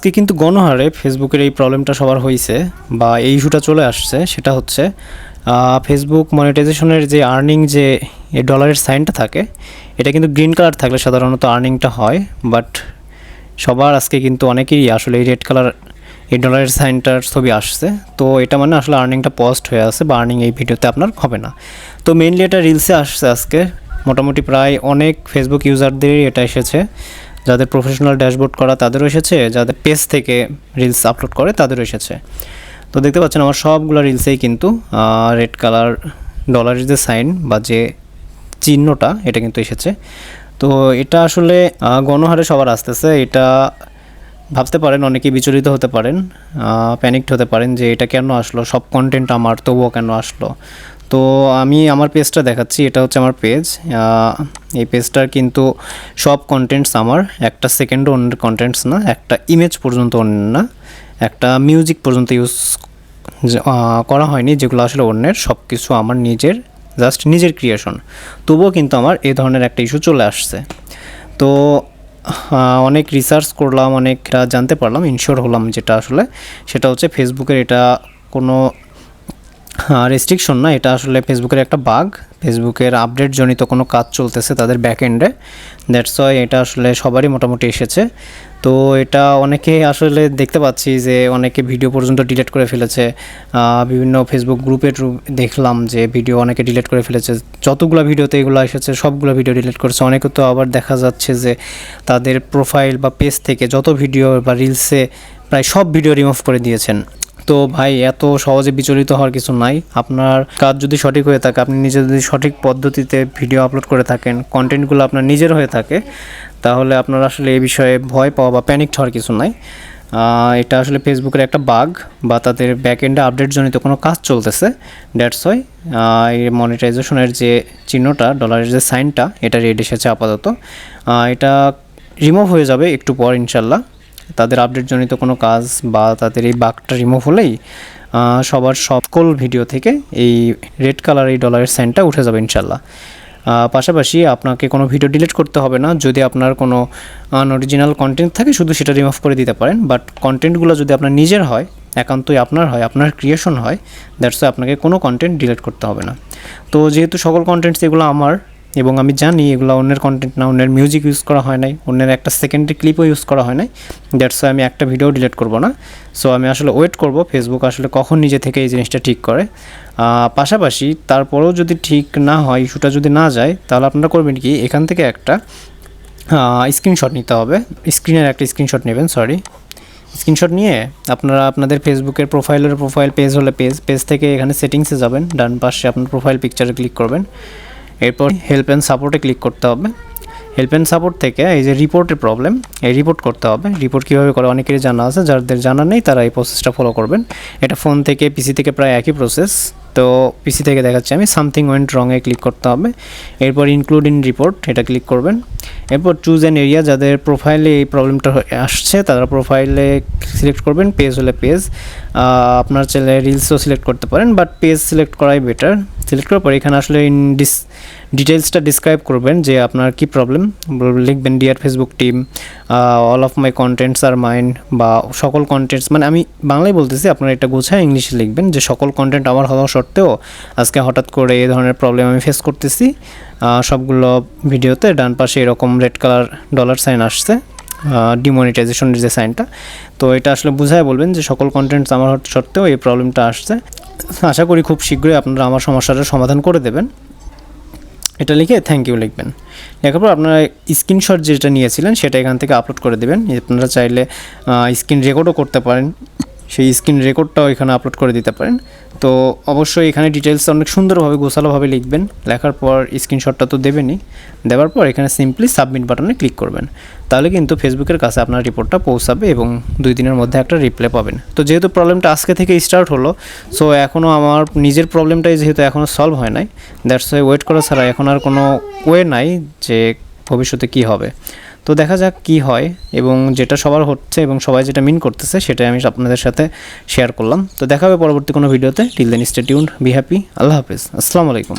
আজকে কিন্তু গণহারে ফেসবুকের এই প্রবলেমটা সবার হয়েছে বা এই ইস্যুটা চলে আসছে, সেটা হচ্ছে ফেসবুক মনিটাইজেশনের যে আর্নিং যে এই ডলারের সাইনটা থাকে, এটা কিন্তু গ্রিন কালার থাকলে সাধারণত আর্নিংটা হয়, বাট সবার আজকে কিন্তু অনেকেরই আসলে এই রেড কালার এই ডলারের সাইনটার ছবি আসছে। তো এটা মানে আসলে আর্নিংটা পস্ট হয়ে আছে বা আর্নিং এই ভিডিওতে আপনার হবে না। তো মেইনলি এটা রিলসে আসছে আজকে, মোটামুটি প্রায় অনেক ফেসবুক ইউজারদেরই এটা এসেছে, যাদের প্রফেশনাল ড্যাশবোর্ড করা তাদেরও এসেছে, যাদের পেজ থেকে রিলস আপলোড করে তাদেরও এসেছে। তো দেখতে পাচ্ছেন আমার সবগুলো রিলসেই কিন্তু রেড কালার ডলারের যে সাইন বা যে চিহ্নটা এটা কিন্তু এসেছে। তো এটা আসলে গণহারে সবার আসতেছে। এটা ভাবতে পারেন, অনেকেই বিচলিত হতে পারেন, প্যানিকড হতে পারেন যে এটা কেন আসলো, সব কন্টেন্ট আমার তবুও কেন আসলো। তো আমি আমার পেজটা দেখাচ্ছি, এটা হচ্ছে আমার পেজ। এই পেজটার কিন্তু সব কন্টেন্টস আমার, একটা সেকেন্ডও অন্যের কন্টেন্টস না, একটা ইমেজ পর্যন্ত অন্যের না, একটা মিউজিক পর্যন্ত ইউজ করা হয়নি যেগুলো আসলে অন্যের, সব কিছু আমার নিজের, জাস্ট নিজের ক্রিয়েশন। তবুও কিন্তু আমার এই ধরনের একটা ইস্যু চলে আসছে। তো অনেক রিসার্চ করলাম, অনেকটা জানতে পারলাম, ইনশিওর হলাম যেটা আসলে সেটা হচ্ছে ফেসবুকের এটা কোনো রেস্ট্রিকশন না, এটা আসলে ফেসবুকের একটা বাগ, ফেসবুকের আপডেট জনিত কোনো কাজ চলতেছে তাদের ব্যাক এন্ডে, দ্যাটস ওয়াই এটা আসলে সবারই মোটামুটি এসেছে। তো এটা অনেকে আসলে দেখতে পাচ্ছি যে অনেকে ভিডিও পর্যন্ত ডিলিট করে ফেলেছে, বিভিন্ন ফেসবুক গ্রুপে দেখলাম যে ভিডিও অনেকে ডিলিট করে ফেলেছে, যতগুলো ভিডিওতে এগুলো এসেছে সবগুলো ভিডিও ডিলিট করেছে। অনেকে তো আবার দেখা যাচ্ছে যে তাদের প্রোফাইল বা পেজ থেকে যত ভিডিও বা রিলসে প্রায় সব ভিডিও রিমুভ করে দিয়েছেন। তো ভাই, এত সহজে বিচলিত হওয়ার কিছু নাই। আপনার কাজ যদি সঠিক হয়ে থাকে, আপনি নিজে যদি সঠিক পদ্ধতিতে ভিডিও আপলোড করে থাকেন, কন্টেন্টগুলো আপনার নিজের হয়ে থাকে, তাহলে আপনার আসলে এই বিষয়ে ভয় পাওয়া বা প্যানিকড হওয়ার কিছু নাই। এটা আসলে ফেসবুকের একটা বাগ বা তাদের ব্যাক এন্ডে আপডেটজনিত কোনো কাজ চলতেছে, দ্যাটস ওয়াই এই মনিটাইজেশনের যে চিহ্নটা, ডলারের যে সাইনটা, এটা রেড এসেছে আপাতত। এটা রিমুভ হয়ে যাবে একটু পর ইনশাল্লাহ। তাদের আপডেটজনিত কোনো কাজ বা তাদের এই বাগটা রিমুভ হলেই সবার সকল ভিডিও থেকে এই রেড কালার এই ডলারের সাইনটা উঠে যাবে ইনশাল্লাহ। পাশাপাশি আপনাকে কোনো ভিডিও ডিলিট করতে হবে না। যদি আপনার কোনো অরিজিনাল কন্টেন্ট থাকে শুধু সেটা রিমুভ করে দিতে পারেন, বাট কন্টেন্টগুলো যদি আপনার নিজের হয়, একান্তই আপনার হয়, আপনার ক্রিয়েশন হয়, দ্যাটস ওয়াই আপনাকে কোনো কন্টেন্ট ডিলিট করতে হবে না। তো যেহেতু সকল কন্টেন্টস এগুলো আমার এবং আমি জানি এগুলো অন্যের কন্টেন্ট না, অন্যের মিউজিক ইউজ করা হয় নাই, অন্যের একটা সেকেন্ডের ক্লিপও ইউজ করা হয় নাই, দ্যাটস ওয়াই আমি একটা ভিডিও ডিলিট করব না। সো আমি আসলে ওয়েট করব ফেসবুক আসলে কখন নিজে থেকে এই জিনিসটা ঠিক করে। পাশাপাশি তারপরেও যদি ঠিক না হয়, ইস্যুটা যদি না যায়, তাহলে আপনারা করবেন কি, এখান থেকে একটা স্ক্রিনশট নিতে হবে, স্ক্রিনের একটা স্ক্রিনশট নেবেন, স্ক্রিনশট নিয়ে আপনারা আপনাদের ফেসবুকের প্রোফাইল, পেজ হলে পেজ থেকে এখানে সেটিংসে যাবেন, ডান পাশে আপনার প্রোফাইল পিকচারে ক্লিক করবেন, এরপর হেল্প অ্যান্ড সাপোর্টে ক্লিক করতে হবে। হেল্প অ্যান্ড সাপোর্ট থেকে এই যে রিপোর্টের প্রবলেম, এই রিপোর্ট করতে হবে। রিপোর্ট কীভাবে করে অনেকেরই জানা আছে, যাদের জানা নেই তারা এই প্রসেসটা ফলো করবেন। এটা ফোন থেকে পিসি থেকে প্রায় একই প্রসেস। তো পিসি থেকে দেখাচ্ছি আমি, সামথিং ওয়েন্ট রঙে ক্লিক করতে হবে, এরপর ইনক্লুড ইন রিপোর্ট এটা ক্লিক করবেন। এরপর চুজ অ্যান এরিয়া, যাদের প্রোফাইলে এই প্রবলেমটা আসছে তারা প্রোফাইলে সিলেক্ট করবেন, পেজ হলে পেজ, আপনার চাইলে রিলসও সিলেক্ট করতে পারেন, বাট পেজ সিলেক্ট করাই বেটার। সিলেক্ট করার পর এখানে আসলে ডিটেলসটা ডিসক্রাইব করবেন যে আপনার কী প্রবলেম, লিখবেন dear Facebook team, all of my contents আর মাইন্ড, বা সকল কন্টেন্টস, মানে আমি বাংলায় বলতেছি, আপনারা এটা গোছায় ইংলিশে লিখবেন যে সকল কন্টেন্ট আমার হওয়া সত্ত্বেও আজকে হঠাৎ করে এই ধরনের প্রবলেম আমি ফেস করতেছি। সবগুলো ভিডিওতে ডান পাশে এরকম রেড কালার ডলার সাইন আসছে, ডিমনিটাইজেশনের যে সাইনটা। তো এটা আসলে বুঝায় বলবেন যে সকল কন্টেন্টস আমার সত্ত্বেও এই প্রবলেমটা আসছে। আশা করি খুব শীঘ্রই আপনারা আমার সমস্যাটার সমাধান করে দেবেন। এটা লিখে থ্যাংক ইউ লিখবেন। লেখার পর আপনারা স্ক্রিনশট যেটা নিয়েছিলেন সেটা এখান থেকে আপলোড করে দেবেন। আপনারা চাইলে স্ক্রিন রেকর্ডও করতে পারেন, সেই স্ক্রিন রেকর্ডটাও এখানে আপলোড করে দিতে পারেন। তো অবশ্যই এখানে ডিটেলস অনেক সুন্দরভাবে গোছালোভাবে লিখবেন। লেখার পর স্ক্রিনশটটা তো দেবেনই, দেওয়ার পর এখানে সিম্পলি সাবমিট বাটনে ক্লিক করবেন। তাহলে কিন্তু ফেসবুকের কাছে আপনার রিপোর্টটা পৌঁছাবে এবং 2 দিনের মধ্যে একটা রিপ্লাই পাবেন। তো যেহেতু প্রবলেমটা আজকে থেকে স্টার্ট হলো, সো এখনও আমার নিজের প্রবলেমটাই যেহেতু এখনও সলভ হয় নাই, দ্যাটস ওয়াই ওয়েট করা ছাড়া এখন আর কোনো ওয়ে নাই যে ভবিষ্যতে কি হবে। তো দেখা যাক কি হয়, এবং যেটা সবার হচ্ছে এবং সবাই যেটা মিন করতেছে সেটাই আমি আপনাদের সাথে শেয়ার করলাম। তো দেখা হবে পরবর্তী কোনো ভিডিওতে। Till then stay tuned, be happy, আল্লাহ হাফিজ, আসসালামু আলাইকুম।